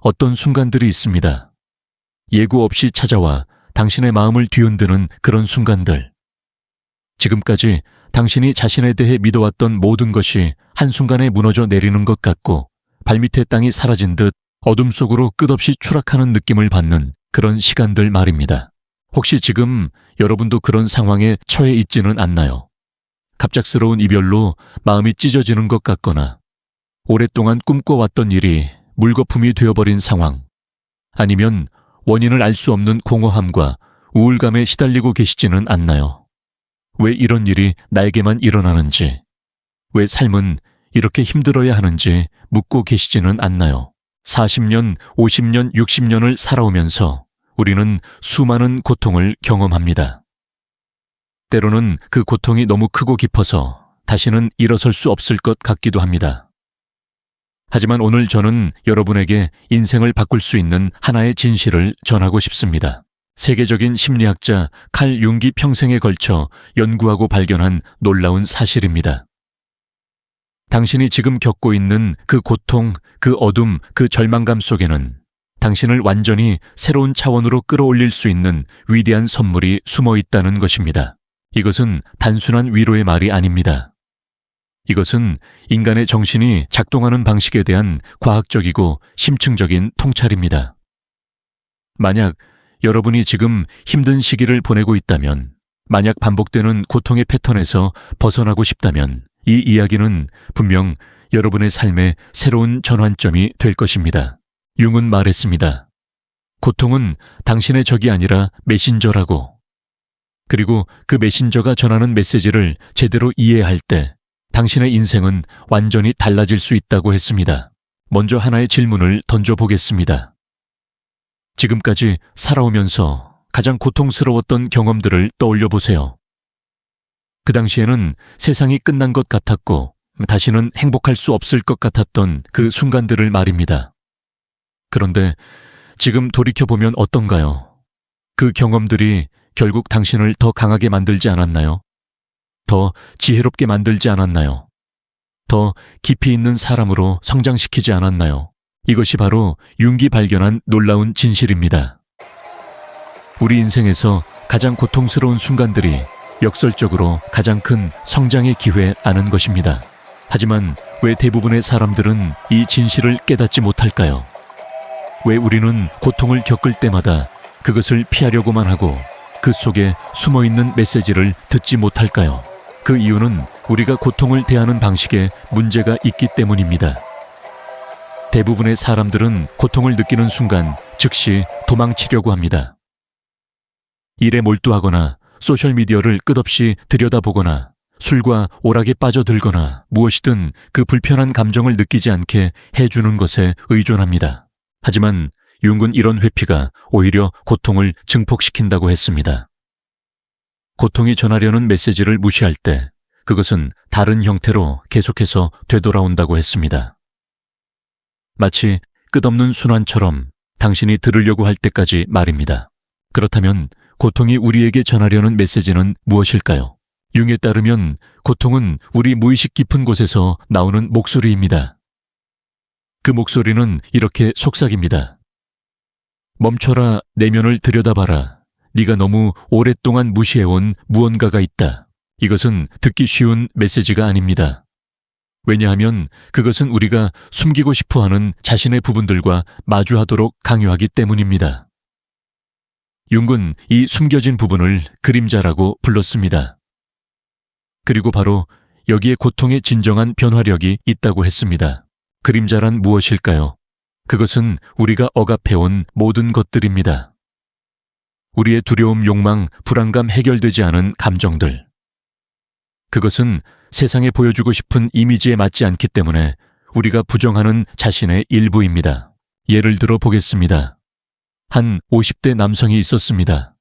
어떤 순간들이 있습니다. 예고 없이 찾아와 당신의 마음을 뒤흔드는 그런 순간들. 지금까지 당신이 자신에 대해 믿어왔던 모든 것이 한순간에 무너져 내리는 것 같고 발밑에 땅이 사라진 듯 어둠 속으로 끝없이 추락하는 느낌을 받는 그런 시간들 말입니다. 혹시 지금 여러분도 그런 상황에 처해 있지는 않나요? 갑작스러운 이별로 마음이 찢어지는 것 같거나 오랫동안 꿈꿔왔던 일이 물거품이 되어버린 상황, 아니면 원인을 알 수 없는 공허함과 우울감에 시달리고 계시지는 않나요? 왜 이런 일이 나에게만 일어나는지, 왜 삶은 이렇게 힘들어야 하는지 묻고 계시지는 않나요? 40년, 50년, 60년을 살아오면서 우리는 수많은 고통을 경험합니다. 때로는 그 고통이 너무 크고 깊어서 다시는 일어설 수 없을 것 같기도 합니다. 하지만 오늘 저는 여러분에게 인생을 바꿀 수 있는 하나의 진실을 전하고 싶습니다. 세계적인 심리학자 칼 융기 평생에 걸쳐 연구하고 발견한 놀라운 사실입니다. 당신이 지금 겪고 있는 그 고통, 그 어둠, 그 절망감 속에는 당신을 완전히 새로운 차원으로 끌어올릴 수 있는 위대한 선물이 숨어 있다는 것입니다. 이것은 단순한 위로의 말이 아닙니다. 이것은 인간의 정신이 작동하는 방식에 대한 과학적이고 심층적인 통찰입니다. 만약 여러분이 지금 힘든 시기를 보내고 있다면, 만약 반복되는 고통의 패턴에서 벗어나고 싶다면 이 이야기는 분명 여러분의 삶의 새로운 전환점이 될 것입니다. 융은 말했습니다. 고통은 당신의 적이 아니라 메신저라고. 그리고 그 메신저가 전하는 메시지를 제대로 이해할 때 당신의 인생은 완전히 달라질 수 있다고 했습니다. 먼저 하나의 질문을 던져보겠습니다. 지금까지 살아오면서 가장 고통스러웠던 경험들을 떠올려 보세요. 그 당시에는 세상이 끝난 것 같았고 다시는 행복할 수 없을 것 같았던 그 순간들을 말입니다. 그런데 지금 돌이켜보면 어떤가요? 그 경험들이 결국 당신을 더 강하게 만들지 않았나요? 더 지혜롭게 만들지 않았나요? 더 깊이 있는 사람으로 성장시키지 않았나요? 이것이 바로 융기 발견한 놀라운 진실입니다. 우리 인생에서 가장 고통스러운 순간들이 역설적으로 가장 큰 성장의 기회라는 것입니다. 하지만 왜 대부분의 사람들은 이 진실을 깨닫지 못할까요? 왜 우리는 고통을 겪을 때마다 그것을 피하려고만 하고 그 속에 숨어있는 메시지를 듣지 못할까요? 그 이유는 우리가 고통을 대하는 방식에 문제가 있기 때문입니다. 대부분의 사람들은 고통을 느끼는 순간 즉시 도망치려고 합니다. 일에 몰두하거나 소셜미디어를 끝없이 들여다보거나 술과 오락에 빠져들거나 무엇이든 그 불편한 감정을 느끼지 않게 해주는 것에 의존합니다. 하지만 융은 이런 회피가 오히려 고통을 증폭시킨다고 했습니다. 고통이 전하려는 메시지를 무시할 때 그것은 다른 형태로 계속해서 되돌아온다고 했습니다. 마치 끝없는 순환처럼 당신이 들으려고 할 때까지 말입니다. 그렇다면 고통이 우리에게 전하려는 메시지는 무엇일까요? 융에 따르면 고통은 우리 무의식 깊은 곳에서 나오는 목소리입니다. 그 목소리는 이렇게 속삭입니다. 멈춰라, 내면을 들여다봐라. 네가 너무 오랫동안 무시해온 무언가가 있다. 이것은 듣기 쉬운 메시지가 아닙니다. 왜냐하면 그것은 우리가 숨기고 싶어하는 자신의 부분들과 마주하도록 강요하기 때문입니다. 융은 이 숨겨진 부분을 그림자라고 불렀습니다. 그리고 바로 여기에 고통의 진정한 변화력이 있다고 했습니다. 그림자란 무엇일까요? 그것은 우리가 억압해온 모든 것들입니다. 우리의 두려움, 욕망, 불안감, 해결되지 않은 감정들. 그것은 세상에 보여주고 싶은 이미지에 맞지 않기 때문에 우리가 부정하는 자신의 일부입니다. 예를 들어 보겠습니다. 한 50대 남성이 있었습니다.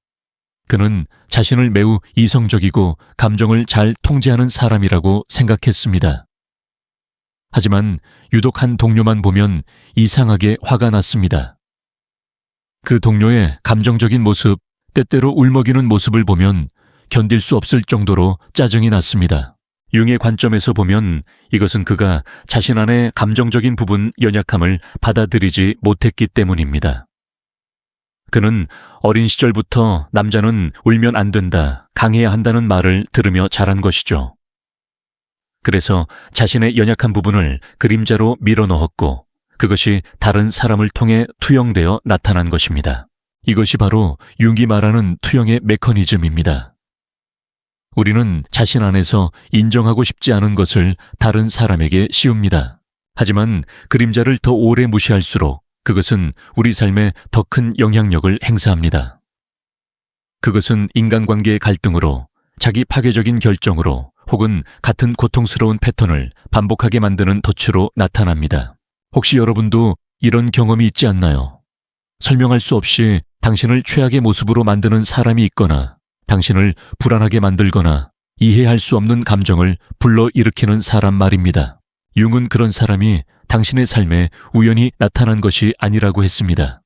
그는 자신을 매우 이성적이고 감정을 잘 통제하는 사람이라고 생각했습니다. 하지만 유독 한 동료만 보면 이상하게 화가 났습니다. 그 동료의 감정적인 모습, 때때로 울먹이는 모습을 보면 견딜 수 없을 정도로 짜증이 났습니다. 융의 관점에서 보면 이것은 그가 자신 안의 감정적인 부분 연약함을 받아들이지 못했기 때문입니다. 그는 어린 시절부터 남자는 울면 안 된다, 강해야 한다는 말을 들으며 자란 것이죠. 그래서 자신의 연약한 부분을 그림자로 밀어넣었고 그것이 다른 사람을 통해 투영되어 나타난 것입니다. 이것이 바로 융이 말하는 투영의 메커니즘입니다. 우리는 자신 안에서 인정하고 싶지 않은 것을 다른 사람에게 씌웁니다. 하지만 그림자를 더 오래 무시할수록 그것은 우리 삶에 더 큰 영향력을 행사합니다. 그것은 인간관계의 갈등으로, 자기 파괴적인 결정으로 혹은 같은 고통스러운 패턴을 반복하게 만드는 덫으로 나타납니다. 혹시 여러분도 이런 경험이 있지 않나요? 설명할 수 없이 당신을 최악의 모습으로 만드는 사람이 있거나 당신을 불안하게 만들거나 이해할 수 없는 감정을 불러일으키는 사람 말입니다. 융은 그런 사람이 당신의 삶에 우연히 나타난 것이 아니라고 했습니다.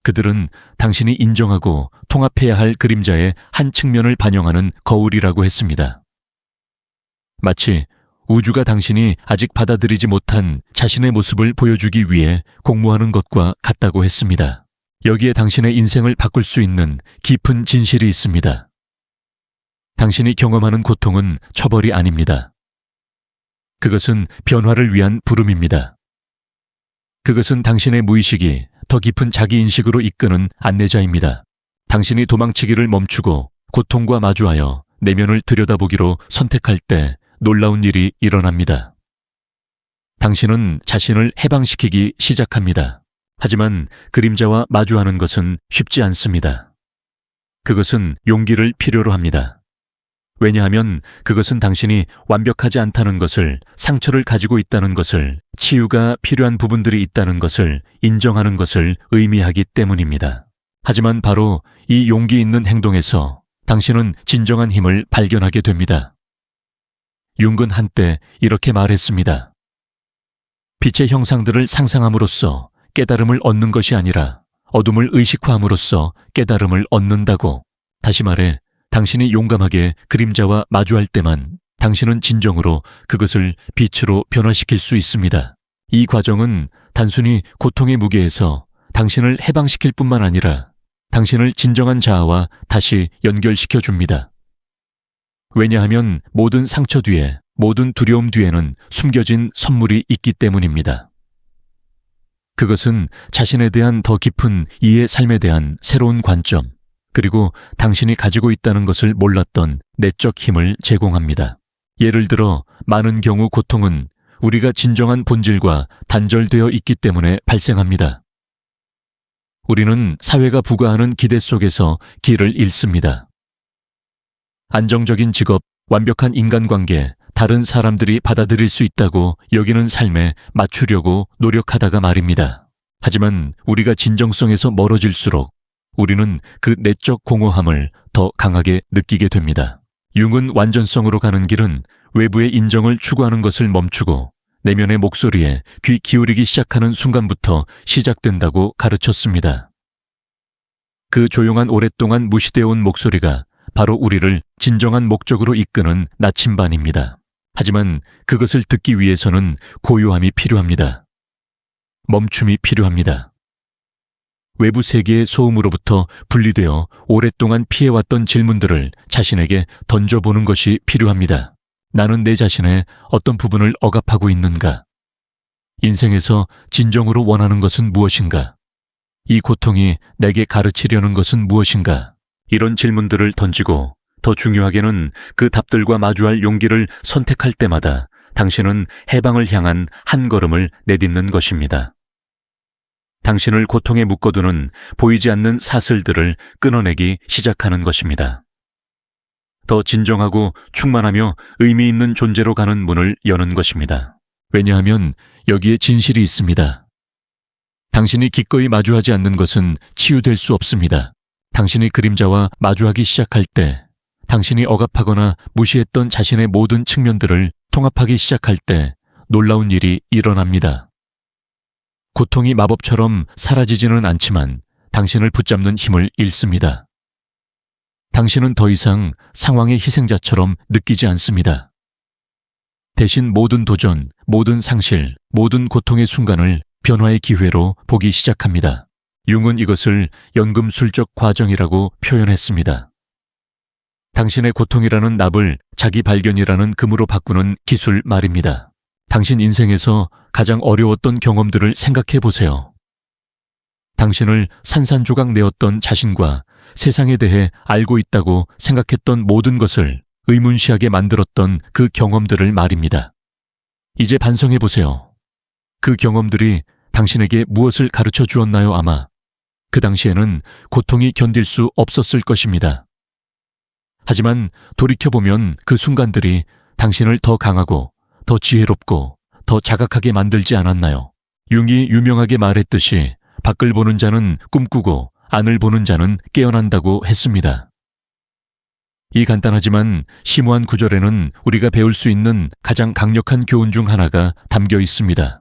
그들은 당신이 인정하고 통합해야 할 그림자의 한 측면을 반영하는 거울이라고 했습니다. 마치 우주가 당신이 아직 받아들이지 못한 자신의 모습을 보여주기 위해 공모하는 것과 같다고 했습니다. 여기에 당신의 인생을 바꿀 수 있는 깊은 진실이 있습니다. 당신이 경험하는 고통은 처벌이 아닙니다. 그것은 변화를 위한 부름입니다. 그것은 당신의 무의식이 더 깊은 자기인식으로 이끄는 안내자입니다. 당신이 도망치기를 멈추고 고통과 마주하여 내면을 들여다보기로 선택할 때 놀라운 일이 일어납니다. 당신은 자신을 해방시키기 시작합니다. 하지만 그림자와 마주하는 것은 쉽지 않습니다. 그것은 용기를 필요로 합니다. 왜냐하면 그것은 당신이 완벽하지 않다는 것을, 상처를 가지고 있다는 것을, 치유가 필요한 부분들이 있다는 것을 인정하는 것을 의미하기 때문입니다. 하지만 바로 이 용기 있는 행동에서 당신은 진정한 힘을 발견하게 됩니다. 융은 한때 이렇게 말했습니다. 빛의 형상들을 상상함으로써 깨달음을 얻는 것이 아니라 어둠을 의식화함으로써 깨달음을 얻는다고. 다시 말해 당신이 용감하게 그림자와 마주할 때만 당신은 진정으로 그것을 빛으로 변화시킬 수 있습니다. 이 과정은 단순히 고통의 무게에서 당신을 해방시킬 뿐만 아니라 당신을 진정한 자아와 다시 연결시켜 줍니다. 왜냐하면 모든 상처 뒤에, 모든 두려움 뒤에는 숨겨진 선물이 있기 때문입니다. 그것은 자신에 대한 더 깊은 이의 삶에 대한 새로운 관점, 그리고 당신이 가지고 있다는 것을 몰랐던 내적 힘을 제공합니다. 예를 들어 많은 경우 고통은 우리가 진정한 본질과 단절되어 있기 때문에 발생합니다. 우리는 사회가 부과하는 기대 속에서 길을 잃습니다. 안정적인 직업, 완벽한 인간관계, 다른 사람들이 받아들일 수 있다고 여기는 삶에 맞추려고 노력하다가 말입니다. 하지만 우리가 진정성에서 멀어질수록 우리는 그 내적 공허함을 더 강하게 느끼게 됩니다. 융은 완전성으로 가는 길은 외부의 인정을 추구하는 것을 멈추고 내면의 목소리에 귀 기울이기 시작하는 순간부터 시작된다고 가르쳤습니다. 그 조용한 오랫동안 무시되어 온 목소리가 바로 우리를 진정한 목적으로 이끄는 나침반입니다. 하지만 그것을 듣기 위해서는 고요함이 필요합니다. 멈춤이 필요합니다. 외부 세계의 소음으로부터 분리되어 오랫동안 피해왔던 질문들을 자신에게 던져보는 것이 필요합니다. 나는 내 자신의 어떤 부분을 억압하고 있는가? 인생에서 진정으로 원하는 것은 무엇인가? 이 고통이 내게 가르치려는 것은 무엇인가? 이런 질문들을 던지고 더 중요하게는 그 답들과 마주할 용기를 선택할 때마다 당신은 해방을 향한 한 걸음을 내딛는 것입니다. 당신을 고통에 묶어두는 보이지 않는 사슬들을 끊어내기 시작하는 것입니다. 더 진정하고 충만하며 의미 있는 존재로 가는 문을 여는 것입니다. 왜냐하면 여기에 진실이 있습니다. 당신이 기꺼이 마주하지 않는 것은 치유될 수 없습니다. 당신이 그림자와 마주하기 시작할 때, 당신이 억압하거나 무시했던 자신의 모든 측면들을 통합하기 시작할 때 놀라운 일이 일어납니다. 고통이 마법처럼 사라지지는 않지만 당신을 붙잡는 힘을 잃습니다. 당신은 더 이상 상황의 희생자처럼 느끼지 않습니다. 대신 모든 도전, 모든 상실, 모든 고통의 순간을 변화의 기회로 보기 시작합니다. 융은 이것을 연금술적 과정이라고 표현했습니다. 당신의 고통이라는 납을 자기 발견이라는 금으로 바꾸는 기술 말입니다. 당신 인생에서 가장 어려웠던 경험들을 생각해 보세요. 당신을 산산조각 내었던 자신과 세상에 대해 알고 있다고 생각했던 모든 것을 의문시하게 만들었던 그 경험들을 말입니다. 이제 반성해 보세요. 그 경험들이 당신에게 무엇을 가르쳐 주었나요? 아마 그 당시에는 고통이 견딜 수 없었을 것입니다. 하지만 돌이켜보면 그 순간들이 당신을 더 강하고 더 지혜롭고 더 자각하게 만들지 않았나요? 융이 유명하게 말했듯이 밖을 보는 자는 꿈꾸고 안을 보는 자는 깨어난다고 했습니다. 이 간단하지만 심오한 구절에는 우리가 배울 수 있는 가장 강력한 교훈 중 하나가 담겨 있습니다.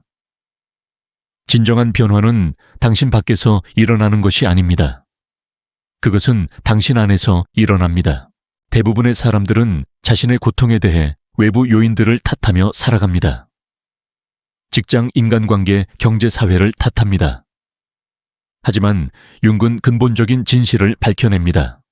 진정한 변화는 당신 밖에서 일어나는 것이 아닙니다. 그것은 당신 안에서 일어납니다. 대부분의 사람들은 자신의 고통에 대해 외부 요인들을 탓하며 살아갑니다. 직장, 인간관계, 경제, 사회를 탓합니다. 하지만 융은 근본적인 진실을 밝혀냅니다.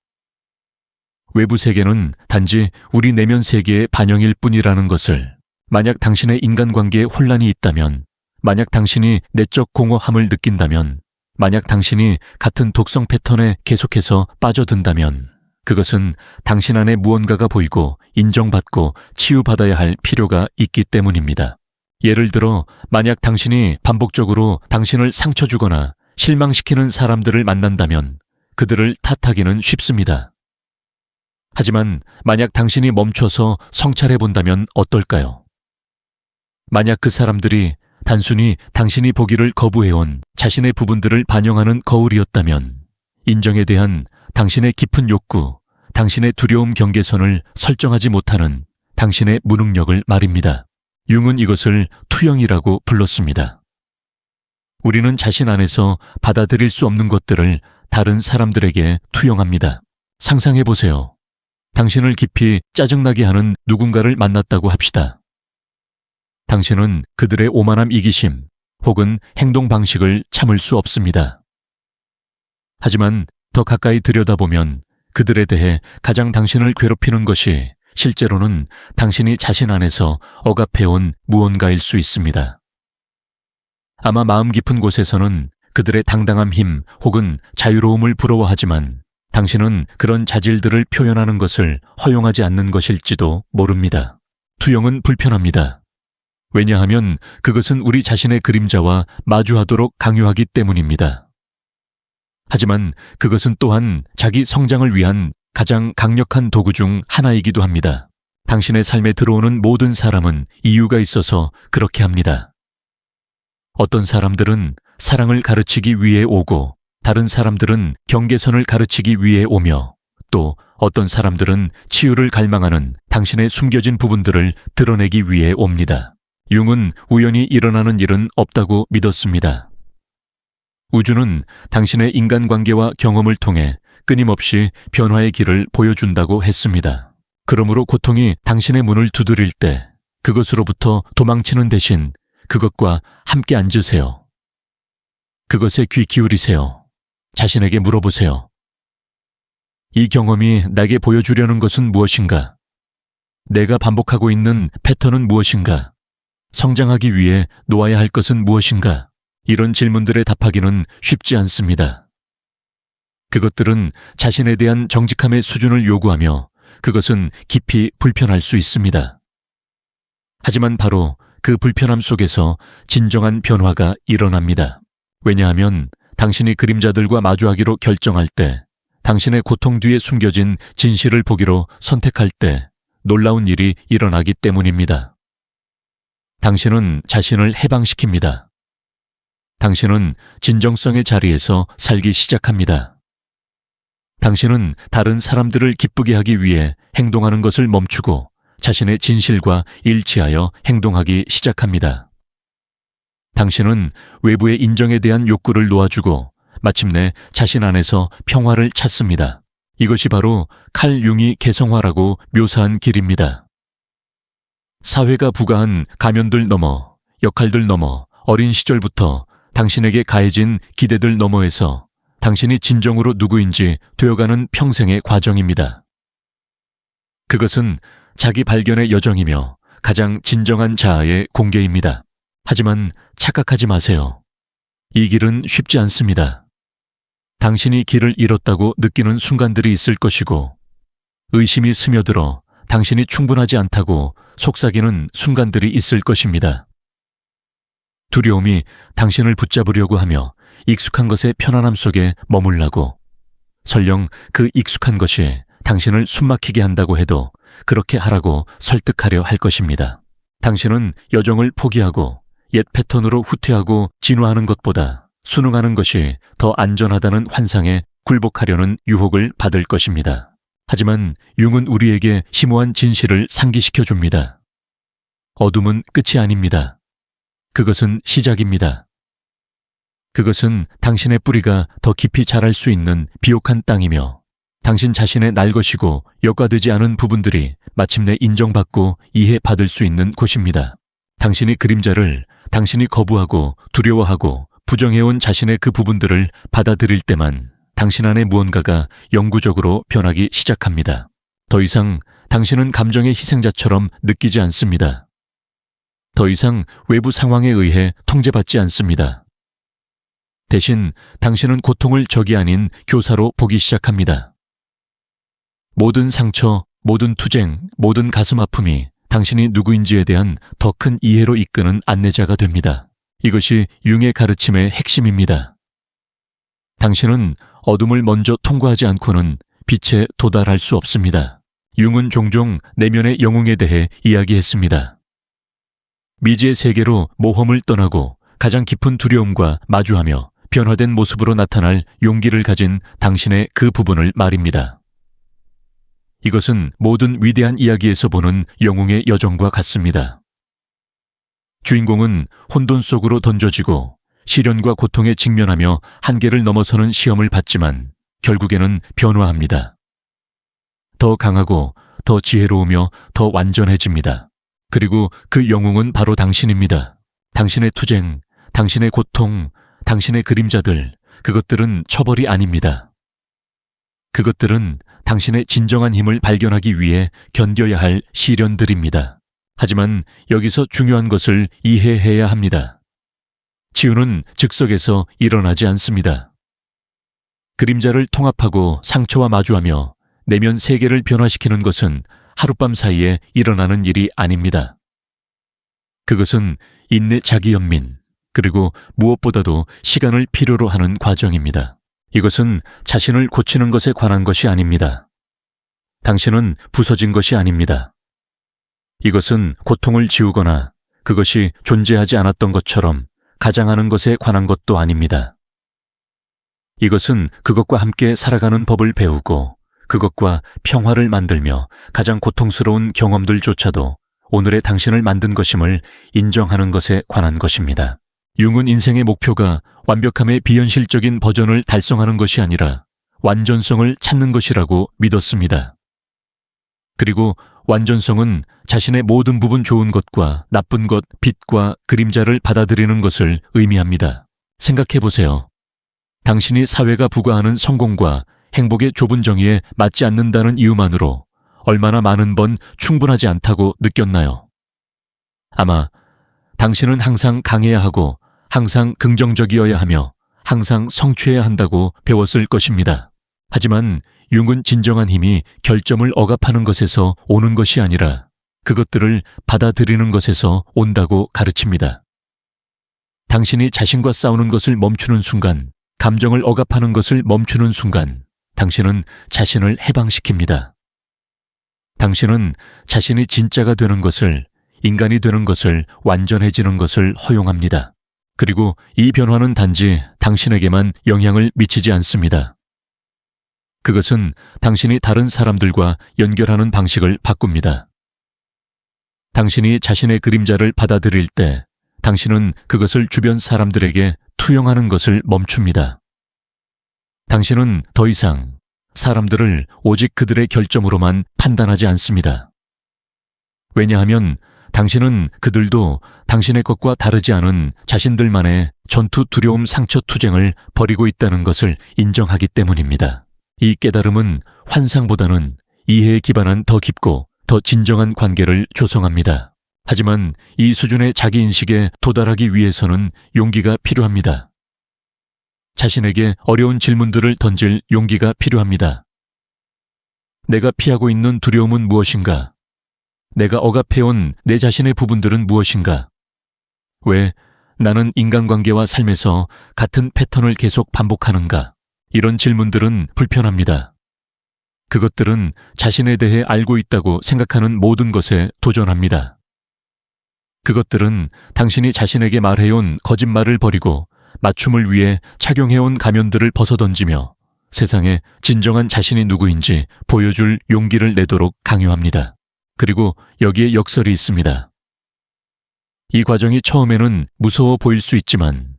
외부 세계는 단지 우리 내면 세계의 반영일 뿐이라는 것을, 만약 당신의 인간관계에 혼란이 있다면, 만약 당신이 내적 공허함을 느낀다면, 만약 당신이 같은 독성 패턴에 계속해서 빠져든다면 그것은 당신 안에 무언가가 보이고 인정받고 치유받아야 할 필요가 있기 때문입니다. 예를 들어 만약 당신이 반복적으로 당신을 상처 주거나 실망시키는 사람들을 만난다면 그들을 탓하기는 쉽습니다. 하지만 만약 당신이 멈춰서 성찰해 본다면 어떨까요? 만약 그 사람들이 단순히 당신이 보기를 거부해온 자신의 부분들을 반영하는 거울이었다면 인정에 대한 당신의 깊은 욕구, 당신의 두려움 경계선을 설정하지 못하는 당신의 무능력을 말입니다. 융은 이것을 투영이라고 불렀습니다. 우리는 자신 안에서 받아들일 수 없는 것들을 다른 사람들에게 투영합니다. 상상해 보세요. 당신을 깊이 짜증나게 하는 누군가를 만났다고 합시다. 당신은 그들의 오만함, 이기심 혹은 행동 방식을 참을 수 없습니다. 하지만 더 가까이 들여다보면 그들에 대해 가장 당신을 괴롭히는 것이 실제로는 당신이 자신 안에서 억압해온 무언가일 수 있습니다. 아마 마음 깊은 곳에서는 그들의 당당한 힘 혹은 자유로움을 부러워하지만 당신은 그런 자질들을 표현하는 것을 허용하지 않는 것일지도 모릅니다. 투영은 불편합니다. 왜냐하면 그것은 우리 자신의 그림자와 마주하도록 강요하기 때문입니다. 하지만 그것은 또한 자기 성장을 위한 가장 강력한 도구 중 하나이기도 합니다. 당신의 삶에 들어오는 모든 사람은 이유가 있어서 그렇게 합니다. 어떤 사람들은 사랑을 가르치기 위해 오고 다른 사람들은 경계선을 가르치기 위해 오며 또 어떤 사람들은 치유를 갈망하는 당신의 숨겨진 부분들을 드러내기 위해 옵니다. 융은 우연히 일어나는 일은 없다고 믿었습니다. 우주는 당신의 인간관계와 경험을 통해 끊임없이 변화의 길을 보여준다고 했습니다. 그러므로 고통이 당신의 문을 두드릴 때 그것으로부터 도망치는 대신 그것과 함께 앉으세요. 그것에 귀 기울이세요. 자신에게 물어보세요. 이 경험이 나에게 보여주려는 것은 무엇인가? 내가 반복하고 있는 패턴은 무엇인가? 성장하기 위해 놓아야 할 것은 무엇인가? 이런 질문들에 답하기는 쉽지 않습니다. 그것들은 자신에 대한 정직함의 수준을 요구하며 그것은 깊이 불편할 수 있습니다. 하지만 바로 그 불편함 속에서 진정한 변화가 일어납니다. 왜냐하면 당신이 그림자들과 마주하기로 결정할 때, 당신의 고통 뒤에 숨겨진 진실을 보기로 선택할 때 놀라운 일이 일어나기 때문입니다. 당신은 자신을 해방시킵니다. 당신은 진정성의 자리에서 살기 시작합니다. 당신은 다른 사람들을 기쁘게 하기 위해 행동하는 것을 멈추고 자신의 진실과 일치하여 행동하기 시작합니다. 당신은 외부의 인정에 대한 욕구를 놓아주고 마침내 자신 안에서 평화를 찾습니다. 이것이 바로 칼 융이 개성화라고 묘사한 길입니다. 사회가 부과한 가면들 넘어, 역할들 넘어, 어린 시절부터 당신에게 가해진 기대들 너머에서 당신이 진정으로 누구인지 되어가는 평생의 과정입니다. 그것은 자기 발견의 여정이며 가장 진정한 자아의 공개입니다. 하지만 착각하지 마세요. 이 길은 쉽지 않습니다. 당신이 길을 잃었다고 느끼는 순간들이 있을 것이고, 의심이 스며들어 당신이 충분하지 않다고 속삭이는 순간들이 있을 것입니다. 두려움이 당신을 붙잡으려고 하며 익숙한 것의 편안함 속에 머물라고, 설령 그 익숙한 것이 당신을 숨막히게 한다고 해도 그렇게 하라고 설득하려 할 것입니다. 당신은 여정을 포기하고 옛 패턴으로 후퇴하고 진화하는 것보다 순응하는 것이 더 안전하다는 환상에 굴복하려는 유혹을 받을 것입니다. 하지만 융은 우리에게 심오한 진실을 상기시켜 줍니다. 어둠은 끝이 아닙니다. 그것은 시작입니다. 그것은 당신의 뿌리가 더 깊이 자랄 수 있는 비옥한 땅이며, 당신 자신의 날 것이고 역과되지 않은 부분들이 마침내 인정받고 이해받을 수 있는 곳입니다. 당신이 그림자를, 당신이 거부하고 두려워하고 부정해온 자신의 그 부분들을 받아들일 때만 당신 안에 무언가가 영구적으로 변하기 시작합니다. 더 이상 당신은 감정의 희생자처럼 느끼지 않습니다. 더 이상 외부 상황에 의해 통제받지 않습니다. 대신 당신은 고통을 적이 아닌 교사로 보기 시작합니다. 모든 상처, 모든 투쟁, 모든 가슴 아픔이 당신이 누구인지에 대한 더 큰 이해로 이끄는 안내자가 됩니다. 이것이 융의 가르침의 핵심입니다. 당신은 어둠을 먼저 통과하지 않고는 빛에 도달할 수 없습니다. 융은 종종 내면의 영웅에 대해 이야기했습니다. 미지의 세계로 모험을 떠나고 가장 깊은 두려움과 마주하며 변화된 모습으로 나타날 용기를 가진 당신의 그 부분을 말입니다. 이것은 모든 위대한 이야기에서 보는 영웅의 여정과 같습니다. 주인공은 혼돈 속으로 던져지고 시련과 고통에 직면하며 한계를 넘어서는 시험을 받지만 결국에는 변화합니다. 더 강하고 더 지혜로우며 더 완전해집니다. 그리고 그 영웅은 바로 당신입니다. 당신의 투쟁, 당신의 고통, 당신의 그림자들, 그것들은 처벌이 아닙니다. 그것들은 당신의 진정한 힘을 발견하기 위해 견뎌야 할 시련들입니다. 하지만 여기서 중요한 것을 이해해야 합니다. 치유는 즉석에서 일어나지 않습니다. 그림자를 통합하고 상처와 마주하며 내면 세계를 변화시키는 것은 하룻밤 사이에 일어나는 일이 아닙니다. 그것은 인내 자기연민, 그리고 무엇보다도 시간을 필요로 하는 과정입니다. 이것은 자신을 고치는 것에 관한 것이 아닙니다. 당신은 부서진 것이 아닙니다. 이것은 고통을 지우거나 그것이 존재하지 않았던 것처럼 가장하는 것에 관한 것도 아닙니다. 이것은 그것과 함께 살아가는 법을 배우고 그것과 평화를 만들며 가장 고통스러운 경험들조차도 오늘의 당신을 만든 것임을 인정하는 것에 관한 것입니다. 융은 인생의 목표가 완벽함의 비현실적인 버전을 달성하는 것이 아니라 완전성을 찾는 것이라고 믿었습니다. 그리고 완전성은 자신의 모든 부분 좋은 것과 나쁜 것, 빛과 그림자를 받아들이는 것을 의미합니다. 생각해 보세요. 당신이 사회가 부과하는 성공과 행복의 좁은 정의에 맞지 않는다는 이유만으로 얼마나 많은 번 충분하지 않다고 느꼈나요? 아마 당신은 항상 강해야 하고 항상 긍정적이어야 하며 항상 성취해야 한다고 배웠을 것입니다. 하지만 융은 진정한 힘이 결점을 억압하는 것에서 오는 것이 아니라 그것들을 받아들이는 것에서 온다고 가르칩니다. 당신이 자신과 싸우는 것을 멈추는 순간, 감정을 억압하는 것을 멈추는 순간, 당신은 자신을 해방시킵니다. 당신은 자신이 진짜가 되는 것을, 인간이 되는 것을, 완전해지는 것을 허용합니다. 그리고 이 변화는 단지 당신에게만 영향을 미치지 않습니다. 그것은 당신이 다른 사람들과 연결하는 방식을 바꿉니다. 당신이 자신의 그림자를 받아들일 때 당신은 그것을 주변 사람들에게 투영하는 것을 멈춥니다. 당신은 더 이상 사람들을 오직 그들의 결점으로만 판단하지 않습니다. 왜냐하면 당신은 그들도 당신의 것과 다르지 않은 자신들만의 전투 두려움 상처 투쟁을 벌이고 있다는 것을 인정하기 때문입니다. 이 깨달음은 환상보다는 이해에 기반한 더 깊고 더 진정한 관계를 조성합니다. 하지만 이 수준의 자기인식에 도달하기 위해서는 용기가 필요합니다. 자신에게 어려운 질문들을 던질 용기가 필요합니다. 내가 피하고 있는 두려움은 무엇인가? 내가 억압해온 내 자신의 부분들은 무엇인가? 왜 나는 인간관계와 삶에서 같은 패턴을 계속 반복하는가? 이런 질문들은 불편합니다. 그것들은 자신에 대해 알고 있다고 생각하는 모든 것에 도전합니다. 그것들은 당신이 자신에게 말해온 거짓말을 버리고 맞춤을 위해 착용해온 가면들을 벗어던지며 세상에 진정한 자신이 누구인지 보여줄 용기를 내도록 강요합니다. 그리고 여기에 역설이 있습니다. 이 과정이 처음에는 무서워 보일 수 있지만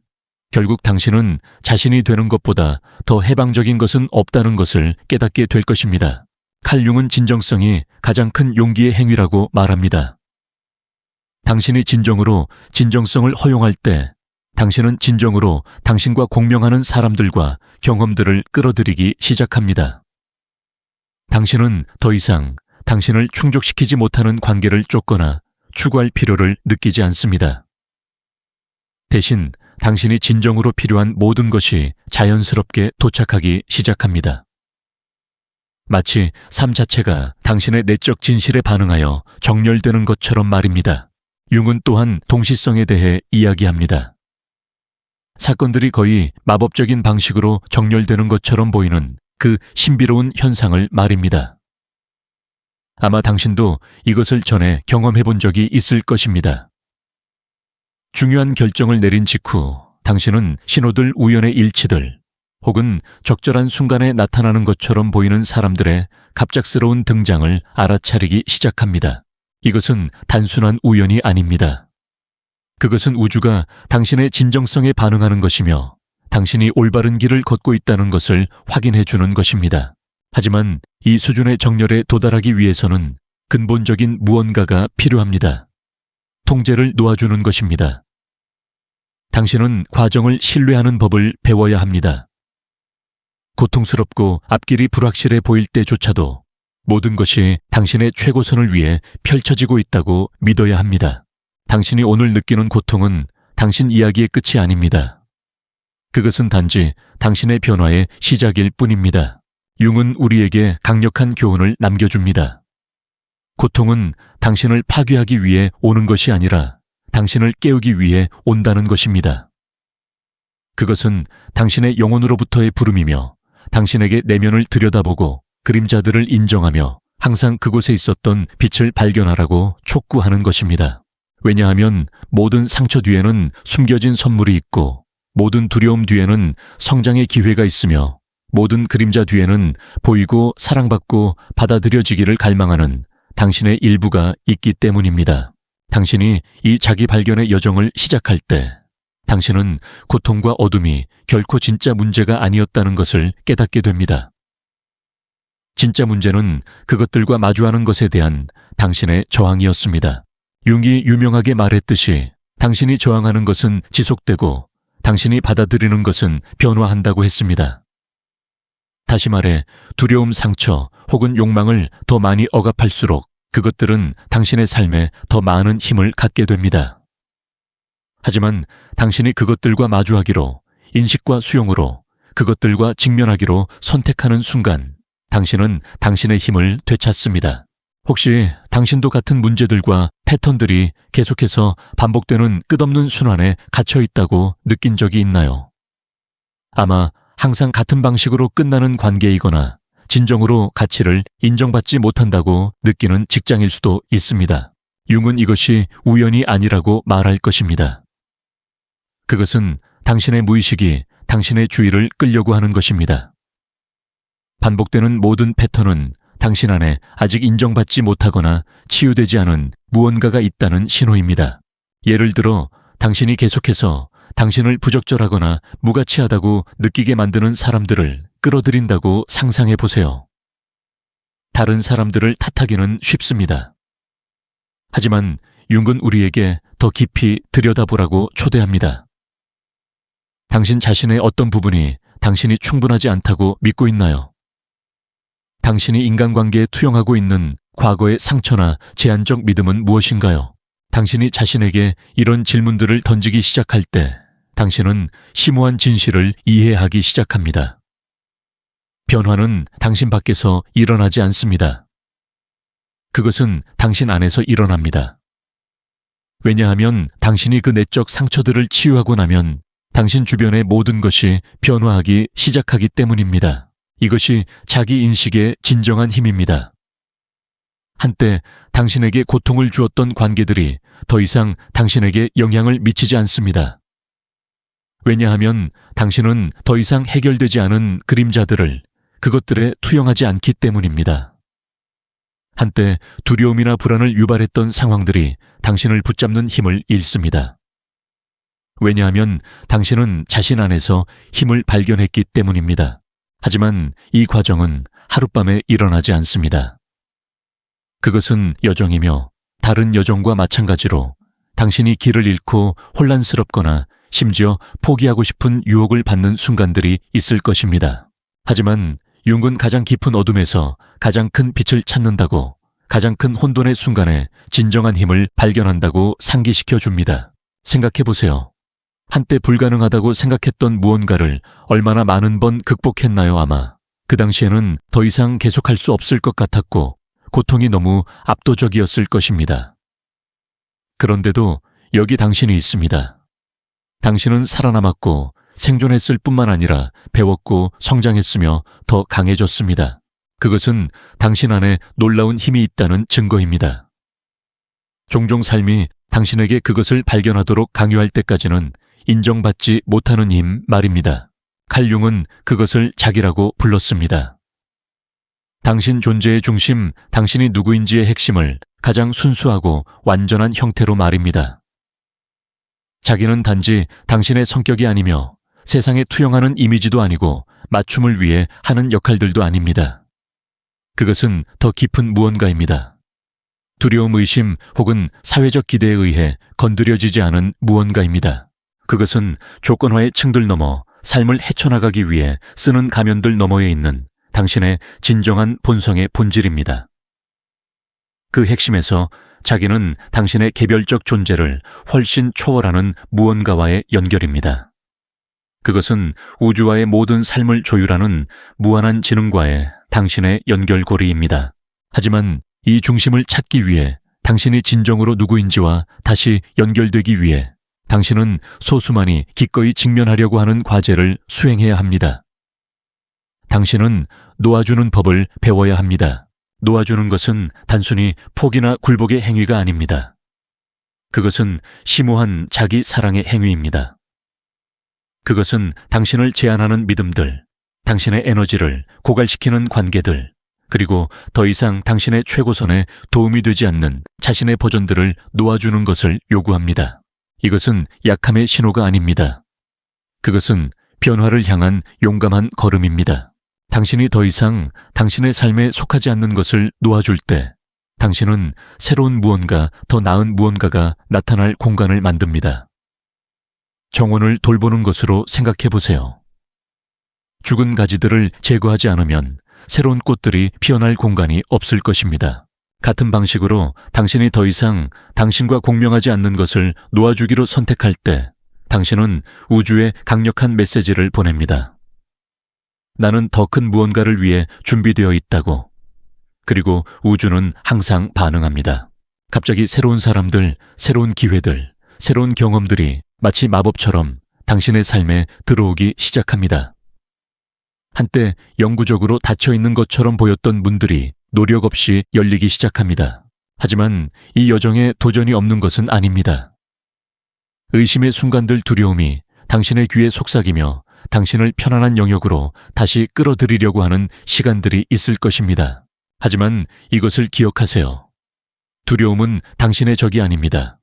결국 당신은 자신이 되는 것보다 더 해방적인 것은 없다는 것을 깨닫게 될 것입니다. 칼 융은 진정성이 가장 큰 용기의 행위라고 말합니다. 당신이 진정으로 진정성을 허용할 때 당신은 진정으로 당신과 공명하는 사람들과 경험들을 끌어들이기 시작합니다. 당신은 더 이상 당신을 충족시키지 못하는 관계를 쫓거나 추구할 필요를 느끼지 않습니다. 대신 당신이 진정으로 필요한 모든 것이 자연스럽게 도착하기 시작합니다. 마치 삶 자체가 당신의 내적 진실에 반응하여 정렬되는 것처럼 말입니다. 융은 또한 동시성에 대해 이야기합니다. 사건들이 거의 마법적인 방식으로 정렬되는 것처럼 보이는 그 신비로운 현상을 말입니다. 아마 당신도 이것을 전에 경험해 본 적이 있을 것입니다. 중요한 결정을 내린 직후 당신은 신호들 우연의 일치들 혹은 적절한 순간에 나타나는 것처럼 보이는 사람들의 갑작스러운 등장을 알아차리기 시작합니다. 이것은 단순한 우연이 아닙니다. 그것은 우주가 당신의 진정성에 반응하는 것이며 당신이 올바른 길을 걷고 있다는 것을 확인해 주는 것입니다. 하지만 이 수준의 정렬에 도달하기 위해서는 근본적인 무언가가 필요합니다. 통제를 놓아주는 것입니다. 당신은 과정을 신뢰하는 법을 배워야 합니다. 고통스럽고 앞길이 불확실해 보일 때조차도 모든 것이 당신의 최고선을 위해 펼쳐지고 있다고 믿어야 합니다. 당신이 오늘 느끼는 고통은 당신 이야기의 끝이 아닙니다. 그것은 단지 당신의 변화의 시작일 뿐입니다. 융은 우리에게 강력한 교훈을 남겨줍니다. 고통은 당신을 파괴하기 위해 오는 것이 아니라 당신을 깨우기 위해 온다는 것입니다. 그것은 당신의 영혼으로부터의 부름이며 당신에게 내면을 들여다보고 그림자들을 인정하며 항상 그곳에 있었던 빛을 발견하라고 촉구하는 것입니다. 왜냐하면 모든 상처 뒤에는 숨겨진 선물이 있고 모든 두려움 뒤에는 성장의 기회가 있으며 모든 그림자 뒤에는 보이고 사랑받고 받아들여지기를 갈망하는 당신의 일부가 있기 때문입니다. 당신이 이 자기 발견의 여정을 시작할 때 당신은 고통과 어둠이 결코 진짜 문제가 아니었다는 것을 깨닫게 됩니다. 진짜 문제는 그것들과 마주하는 것에 대한 당신의 저항이었습니다. 융이 유명하게 말했듯이 당신이 저항하는 것은 지속되고 당신이 받아들이는 것은 변화한다고 했습니다. 다시 말해 두려움, 상처 혹은 욕망을 더 많이 억압할수록 그것들은 당신의 삶에 더 많은 힘을 갖게 됩니다. 하지만 당신이 그것들과 마주하기로, 인식과 수용으로, 그것들과 직면하기로 선택하는 순간 당신은 당신의 힘을 되찾습니다. 혹시 당신도 같은 문제들과 패턴들이 계속해서 반복되는 끝없는 순환에 갇혀 있다고 느낀 적이 있나요? 아마 항상 같은 방식으로 끝나는 관계이거나 진정으로 가치를 인정받지 못한다고 느끼는 직장일 수도 있습니다. 융은 이것이 우연이 아니라고 말할 것입니다. 그것은 당신의 무의식이 당신의 주의를 끌려고 하는 것입니다. 반복되는 모든 패턴은 당신 안에 아직 인정받지 못하거나 치유되지 않은 무언가가 있다는 신호입니다. 예를 들어 당신이 계속해서 당신을 부적절하거나 무가치하다고 느끼게 만드는 사람들을 끌어들인다고 상상해 보세요. 다른 사람들을 탓하기는 쉽습니다. 하지만 융은 우리에게 더 깊이 들여다보라고 초대합니다. 당신 자신의 어떤 부분이 당신이 충분하지 않다고 믿고 있나요? 당신이 인간관계에 투영하고 있는 과거의 상처나 제한적 믿음은 무엇인가요? 당신이 자신에게 이런 질문들을 던지기 시작할 때 당신은 심오한 진실을 이해하기 시작합니다. 변화는 당신 밖에서 일어나지 않습니다. 그것은 당신 안에서 일어납니다. 왜냐하면 당신이 그 내적 상처들을 치유하고 나면 당신 주변의 모든 것이 변화하기 시작하기 때문입니다. 이것이 자기 인식의 진정한 힘입니다. 한때 당신에게 고통을 주었던 관계들이 더 이상 당신에게 영향을 미치지 않습니다. 왜냐하면 당신은 더 이상 해결되지 않은 그림자들을 그것들에 투영하지 않기 때문입니다. 한때 두려움이나 불안을 유발했던 상황들이 당신을 붙잡는 힘을 잃습니다. 왜냐하면 당신은 자신 안에서 힘을 발견했기 때문입니다. 하지만 이 과정은 하룻밤에 일어나지 않습니다. 그것은 여정이며 다른 여정과 마찬가지로 당신이 길을 잃고 혼란스럽거나 심지어 포기하고 싶은 유혹을 받는 순간들이 있을 것입니다. 하지만 융은 가장 깊은 어둠에서 가장 큰 빛을 찾는다고, 가장 큰 혼돈의 순간에 진정한 힘을 발견한다고 상기시켜 줍니다. 생각해 보세요. 한때 불가능하다고 생각했던 무언가를 얼마나 많은 번 극복했나요? 아마 그 당시에는 더 이상 계속할 수 없을 것 같았고 고통이 너무 압도적이었을 것입니다. 그런데도 여기 당신이 있습니다. 당신은 살아남았고 생존했을 뿐만 아니라 배웠고 성장했으며 더 강해졌습니다. 그것은 당신 안에 놀라운 힘이 있다는 증거입니다. 종종 삶이 당신에게 그것을 발견하도록 강요할 때까지는 인정받지 못하는 힘 말입니다. 칼 융은 그것을 자기라고 불렀습니다. 당신 존재의 중심, 당신이 누구인지의 핵심을 가장 순수하고 완전한 형태로 말입니다. 자기는 단지 당신의 성격이 아니며 세상에 투영하는 이미지도 아니고 맞춤을 위해 하는 역할들도 아닙니다. 그것은 더 깊은 무언가입니다. 두려움, 의심 혹은 사회적 기대에 의해 건드려지지 않은 무언가입니다. 그것은 조건화의 층들 넘어 삶을 헤쳐나가기 위해 쓰는 가면들 너머에 있는 당신의 진정한 본성의 본질입니다. 그 핵심에서 자기는 당신의 개별적 존재를 훨씬 초월하는 무언가와의 연결입니다. 그것은 우주와의 모든 삶을 조율하는 무한한 지능과의 당신의 연결고리입니다. 하지만 이 중심을 찾기 위해 당신이 진정으로 누구인지와 다시 연결되기 위해 당신은 소수만이 기꺼이 직면하려고 하는 과제를 수행해야 합니다. 당신은 놓아주는 법을 배워야 합니다. 놓아주는 것은 단순히 포기나 굴복의 행위가 아닙니다. 그것은 심오한 자기 사랑의 행위입니다. 그것은 당신을 제한하는 믿음들, 당신의 에너지를 고갈시키는 관계들, 그리고 더 이상 당신의 최고선에 도움이 되지 않는 자신의 버전들을 놓아주는 것을 요구합니다. 이것은 약함의 신호가 아닙니다. 그것은 변화를 향한 용감한 걸음입니다. 당신이 더 이상 당신의 삶에 속하지 않는 것을 놓아줄 때 당신은 새로운 무언가, 더 나은 무언가가 나타날 공간을 만듭니다. 정원을 돌보는 것으로 생각해 보세요. 죽은 가지들을 제거하지 않으면 새로운 꽃들이 피어날 공간이 없을 것입니다. 같은 방식으로 당신이 더 이상 당신과 공명하지 않는 것을 놓아주기로 선택할 때 당신은 우주에 강력한 메시지를 보냅니다. 나는 더 큰 무언가를 위해 준비되어 있다고. 그리고 우주는 항상 반응합니다. 갑자기 새로운 사람들, 새로운 기회들, 새로운 경험들이 마치 마법처럼 당신의 삶에 들어오기 시작합니다. 한때 영구적으로 닫혀있는 것처럼 보였던 문들이 노력 없이 열리기 시작합니다. 하지만 이 여정에 도전이 없는 것은 아닙니다. 의심의 순간들, 두려움이 당신의 귀에 속삭이며 당신을 편안한 영역으로 다시 끌어들이려고 하는 시간들이 있을 것입니다. 하지만 이것을 기억하세요. 두려움은 당신의 적이 아닙니다.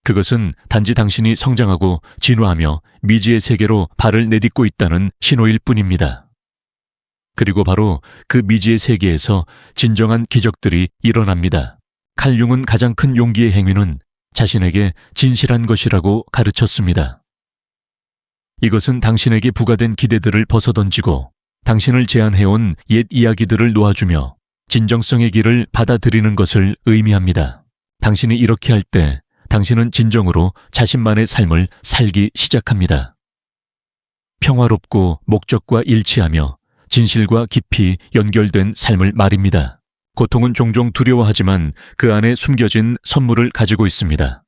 그것은 단지 당신이 성장하고 진화하며 미지의 세계로 발을 내딛고 있다는 신호일 뿐입니다. 그리고 바로 그 미지의 세계에서 진정한 기적들이 일어납니다. 칼 융은 가장 큰 용기의 행위는 자신에게 진실한 것이라고 가르쳤습니다. 이것은 당신에게 부과된 기대들을 벗어던지고 당신을 제한해온 옛 이야기들을 놓아주며 진정성의 길을 받아들이는 것을 의미합니다. 당신이 이렇게 할 때 당신은 진정으로 자신만의 삶을 살기 시작합니다. 평화롭고 목적과 일치하며 진실과 깊이 연결된 삶을 말입니다. 고통은 종종 두려워하지만 그 안에 숨겨진 선물을 가지고 있습니다.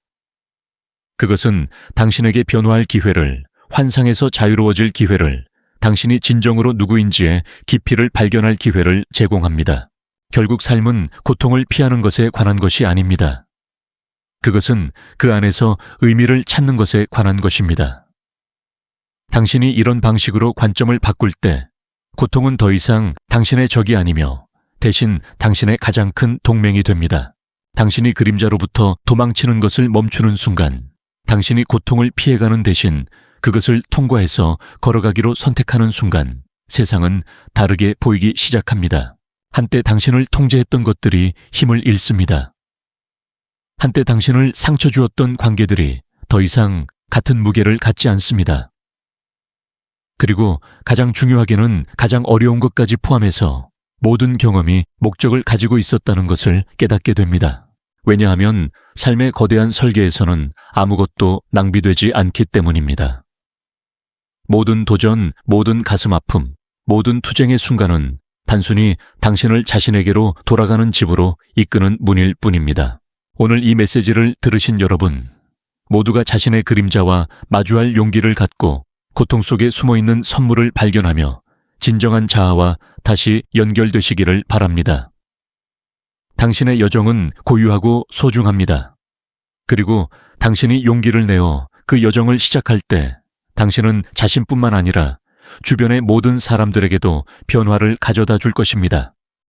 그것은 당신에게 변화할 기회를, 환상에서 자유로워질 기회를, 당신이 진정으로 누구인지의 깊이를 발견할 기회를 제공합니다. 결국 삶은 고통을 피하는 것에 관한 것이 아닙니다. 그것은 그 안에서 의미를 찾는 것에 관한 것입니다. 당신이 이런 방식으로 관점을 바꿀 때 고통은 더 이상 당신의 적이 아니며 대신 당신의 가장 큰 동맹이 됩니다. 당신이 그림자로부터 도망치는 것을 멈추는 순간 당신이 고통을 피해가는 대신 그것을 통과해서 걸어가기로 선택하는 순간 세상은 다르게 보이기 시작합니다. 한때 당신을 통제했던 것들이 힘을 잃습니다. 한때 당신을 상처 주었던 관계들이 더 이상 같은 무게를 갖지 않습니다. 그리고 가장 중요하게는 가장 어려운 것까지 포함해서 모든 경험이 목적을 가지고 있었다는 것을 깨닫게 됩니다. 왜냐하면 삶의 거대한 설계에서는 아무것도 낭비되지 않기 때문입니다. 모든 도전, 모든 가슴 아픔, 모든 투쟁의 순간은 단순히 당신을 자신에게로 돌아가는 집으로 이끄는 문일 뿐입니다. 오늘 이 메시지를 들으신 여러분, 모두가 자신의 그림자와 마주할 용기를 갖고 고통 속에 숨어있는 선물을 발견하며 진정한 자아와 다시 연결되시기를 바랍니다. 당신의 여정은 고유하고 소중합니다. 그리고 당신이 용기를 내어 그 여정을 시작할 때 당신은 자신뿐만 아니라 주변의 모든 사람들에게도 변화를 가져다 줄 것입니다.